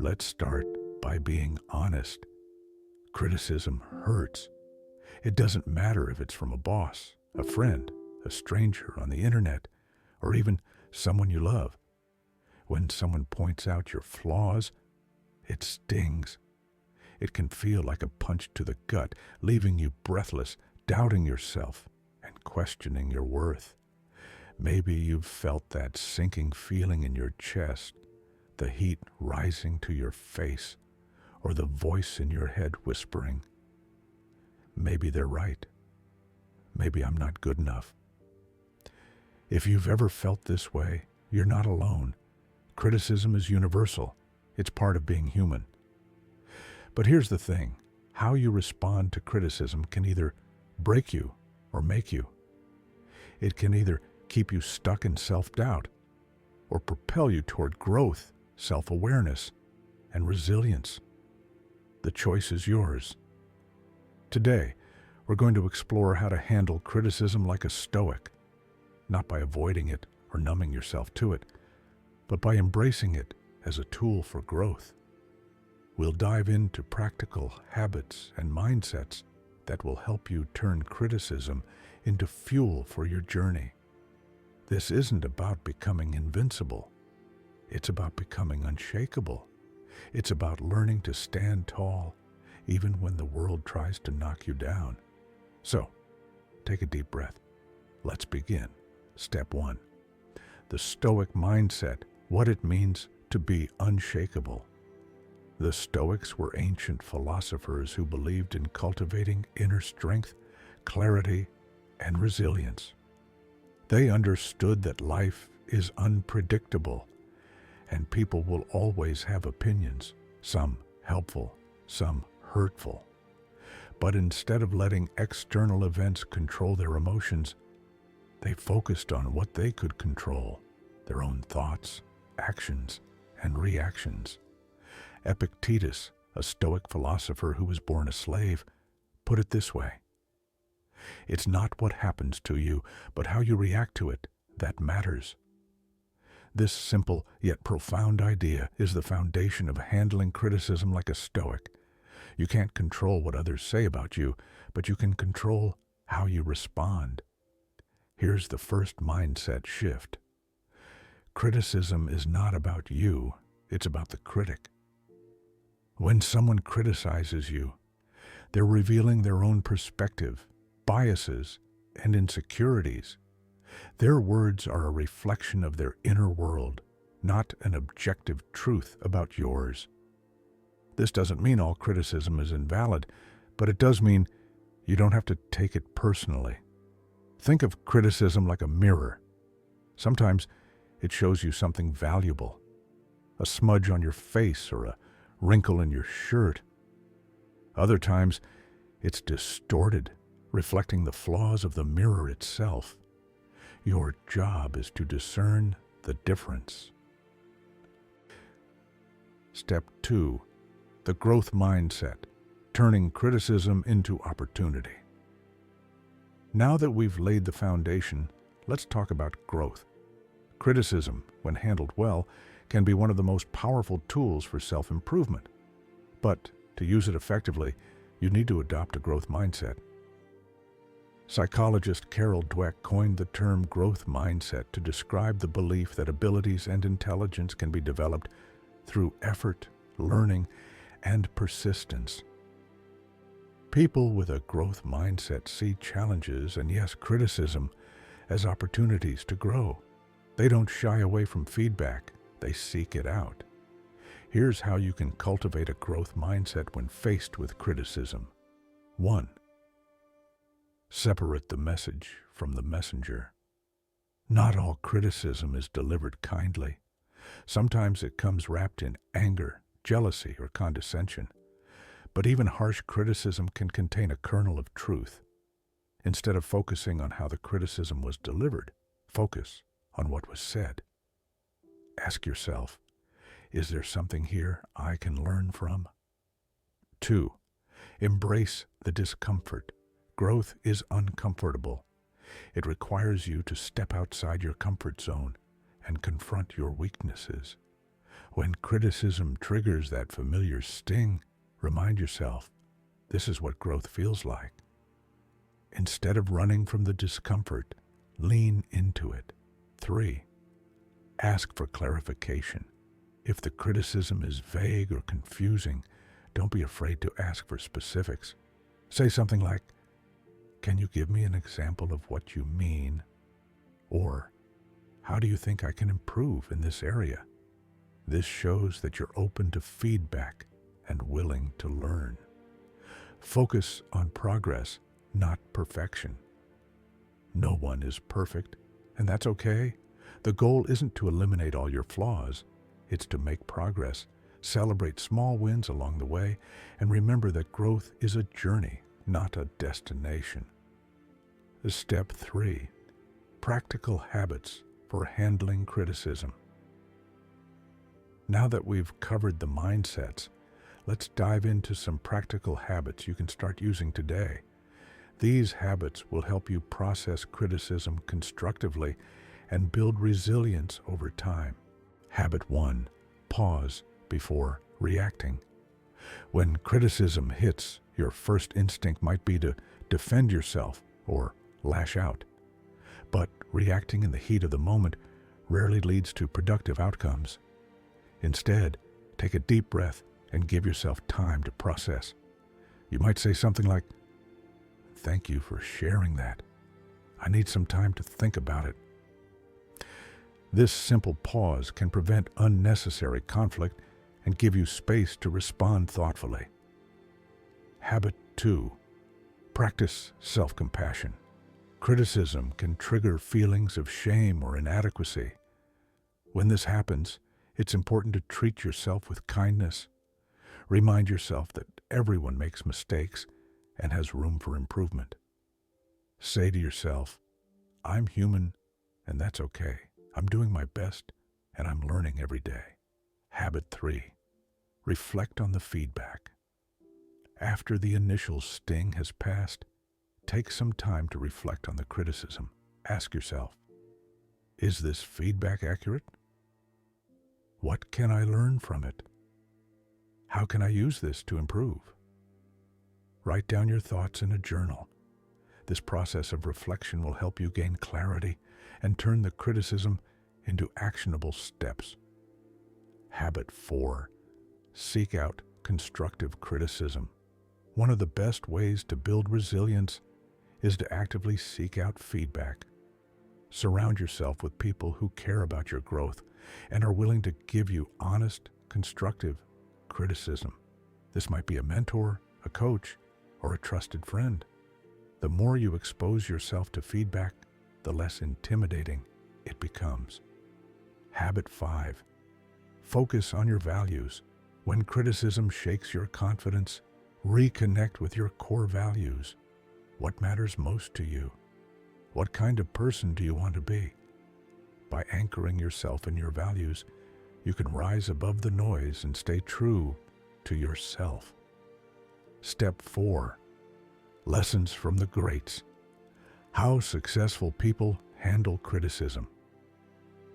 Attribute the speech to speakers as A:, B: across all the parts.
A: Let's start by being honest. Criticism hurts. It doesn't matter if it's from a boss, a friend, a stranger on the internet, or even someone you love. When someone points out your flaws, it stings. It can feel like a punch to the gut, leaving you breathless, doubting yourself, and questioning your worth. Maybe you've felt that sinking feeling in your chest, the heat rising to your face, or the voice in your head whispering, maybe they're right. Maybe I'm not good enough. If you've ever felt this way, you're not alone. Criticism is universal. It's part of being human. But here's the thing. How you respond to criticism can either break you or make you. It can either keep you stuck in self-doubt or propel you toward growth, self-awareness, and resilience. The choice is yours. Today, we're going to explore how to handle criticism like a Stoic, not by avoiding it or numbing yourself to it, but by embracing it as a tool for growth. We'll dive into practical habits and mindsets that will help you turn criticism into fuel for your journey. This isn't about becoming invincible. It's about becoming unshakable. It's about learning to stand tall, even when the world tries to knock you down. So, take a deep breath. Let's begin. Step 1. The Stoic mindset, what it means to be unshakable. The Stoics were ancient philosophers who believed in cultivating inner strength, clarity, and resilience. They understood that life is unpredictable, and people will always have opinions, some helpful, some hurtful. But instead of letting external events control their emotions, they focused on what they could control, their own thoughts, actions, and reactions. Epictetus, a Stoic philosopher who was born a slave, put it this way: "It's not what happens to you, but how you react to it that matters." This simple yet profound idea is the foundation of handling criticism like a Stoic. You can't control what others say about you, but you can control how you respond. Here's the first mindset shift. Criticism is not about you, it's about the critic. When someone criticizes you, they're revealing their own perspective, biases, and insecurities. Their words are a reflection of their inner world, not an objective truth about yours. This doesn't mean all criticism is invalid, but it does mean you don't have to take it personally. Think of criticism like a mirror. Sometimes it shows you something valuable, a smudge on your face or a wrinkle in your shirt. Other times, it's distorted, reflecting the flaws of the mirror itself. Your job is to discern the difference. Step 2. The growth mindset, turning criticism into opportunity. Now that we've laid the foundation, let's talk about growth. Criticism, when handled well, can be one of the most powerful tools for self-improvement. But to use it effectively, you need to adopt a growth mindset. Psychologist Carol Dweck coined the term growth mindset to describe the belief that abilities and intelligence can be developed through effort, learning, and persistence. People with a growth mindset see challenges and, yes, criticism as opportunities to grow. They don't shy away from feedback. They seek it out. Here's how you can cultivate a growth mindset when faced with criticism. 1. Separate the message from the messenger. Not all criticism is delivered kindly. Sometimes it comes wrapped in anger, jealousy, or condescension. But even harsh criticism can contain a kernel of truth. Instead of focusing on how the criticism was delivered, focus on what was said. Ask yourself, is there something here I can learn from? 2. Embrace the discomfort. Growth is uncomfortable. It requires you to step outside your comfort zone and confront your weaknesses. When criticism triggers that familiar sting, remind yourself, this is what growth feels like. Instead of running from the discomfort, lean into it. 3. Ask for clarification. If the criticism is vague or confusing, don't be afraid to ask for specifics. Say something like, "Can you give me an example of what you mean?" Or, "How do you think I can improve in this area?" This shows that you're open to feedback and willing to learn. Focus on progress, not perfection. No one is perfect, and that's okay. The goal isn't to eliminate all your flaws. It's to make progress, celebrate small wins along the way, and remember that growth is a journey, not a destination. Step 3. Practical habits for handling criticism. Now that we've covered the mindsets, let's dive into some practical habits you can start using today. These habits will help you process criticism constructively and build resilience over time. Habit 1. Pause before reacting. When criticism hits, your first instinct might be to defend yourself or lash out. But reacting in the heat of the moment rarely leads to productive outcomes. Instead, take a deep breath and give yourself time to process. You might say something like, "Thank you for sharing that. I need some time to think about it." This simple pause can prevent unnecessary conflict and give you space to respond thoughtfully. Habit 2. Practice self-compassion. Criticism can trigger feelings of shame or inadequacy. When this happens, it's important to treat yourself with kindness. Remind yourself that everyone makes mistakes and has room for improvement. Say to yourself, "I'm human, and that's okay. I'm doing my best, and I'm learning every day." Habit 3. Reflect on the feedback. After the initial sting has passed, take some time to reflect on the criticism. Ask yourself, is this feedback accurate? What can I learn from it? How can I use this to improve? Write down your thoughts in a journal. This process of reflection will help you gain clarity and turn the criticism into actionable steps. Habit 4. Seek out constructive criticism. One of the best ways to build resilience is to actively seek out feedback. Surround yourself with people who care about your growth and are willing to give you honest, constructive criticism. This might be a mentor, a coach, or a trusted friend. The more you expose yourself to feedback, the less intimidating it becomes. Habit 5. Focus on your values. When criticism shakes your confidence, reconnect with your core values. What matters most to you? What kind of person do you want to be? By anchoring yourself in your values, you can rise above the noise and stay true to yourself. Step 4. Lessons from the greats. How successful people handle criticism.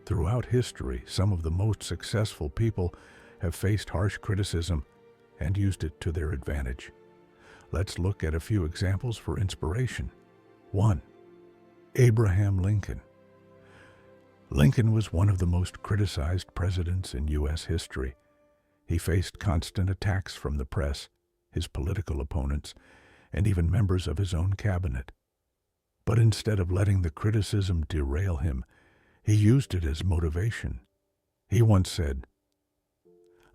A: Throughout history, some of the most successful people have faced harsh criticism and used it to their advantage. Let's look at a few examples for inspiration. 1. Abraham Lincoln. Lincoln was one of the most criticized presidents in U.S. history. He faced constant attacks from the press, his political opponents, and even members of his own cabinet. But instead of letting the criticism derail him, he used it as motivation. He once said,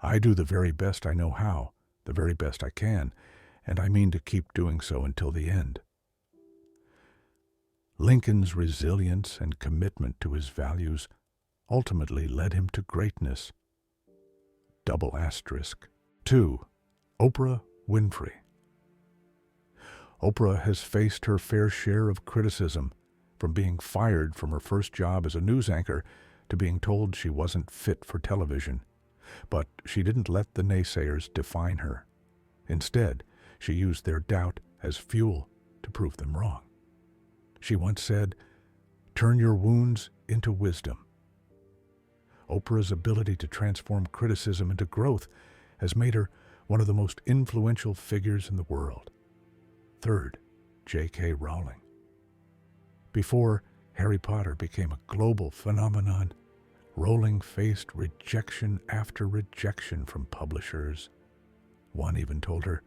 A: "I do the very best I know how, the very best I can, and I mean to keep doing so until the end." Lincoln's resilience and commitment to his values ultimately led him to greatness. Double asterisk. 2. Oprah Winfrey. Oprah has faced her fair share of criticism, from being fired from her first job as a news anchor to being told she wasn't fit for television. But she didn't let the naysayers define her. Instead, she used their doubt as fuel to prove them wrong. She once said, "Turn your wounds into wisdom." Oprah's ability to transform criticism into growth has made her one of the most influential figures in the world. Third, J.K. Rowling. Before Harry Potter became a global phenomenon, Rowling faced rejection after rejection from publishers. One even told her,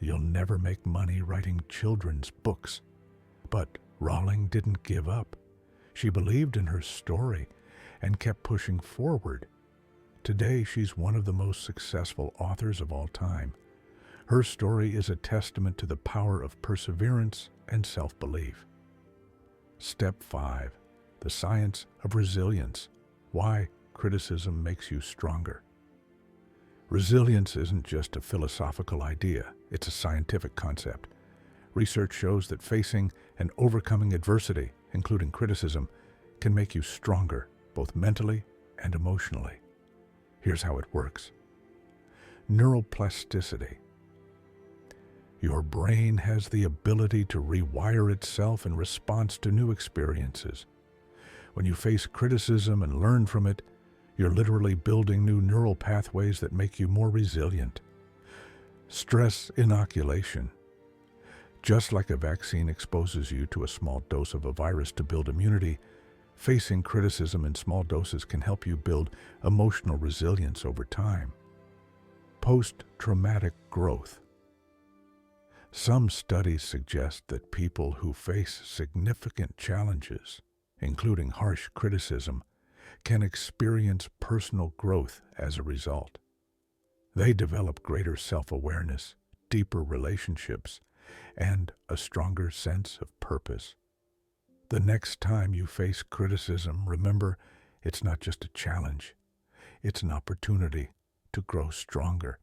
A: "You'll never make money writing children's books." But Rowling didn't give up. She believed in her story and kept pushing forward. Today, she's one of the most successful authors of all time. Her story is a testament to the power of perseverance and self-belief. Step 5. The science of resilience. Why criticism makes you stronger. Resilience isn't just a philosophical idea, it's a scientific concept. Research shows that facing and overcoming adversity, including criticism, can make you stronger, both mentally and emotionally. Here's how it works. Neuroplasticity. Your brain has the ability to rewire itself in response to new experiences. When you face criticism and learn from it, you're literally building new neural pathways that make you more resilient. Stress inoculation. Just like a vaccine exposes you to a small dose of a virus to build immunity, facing criticism in small doses can help you build emotional resilience over time. Post-traumatic growth. Some studies suggest that people who face significant challenges, including harsh criticism, can experience personal growth as a result. They develop greater self-awareness, deeper relationships, and a stronger sense of purpose. The next time you face criticism, remember, it's not just a challenge. It's an opportunity to grow stronger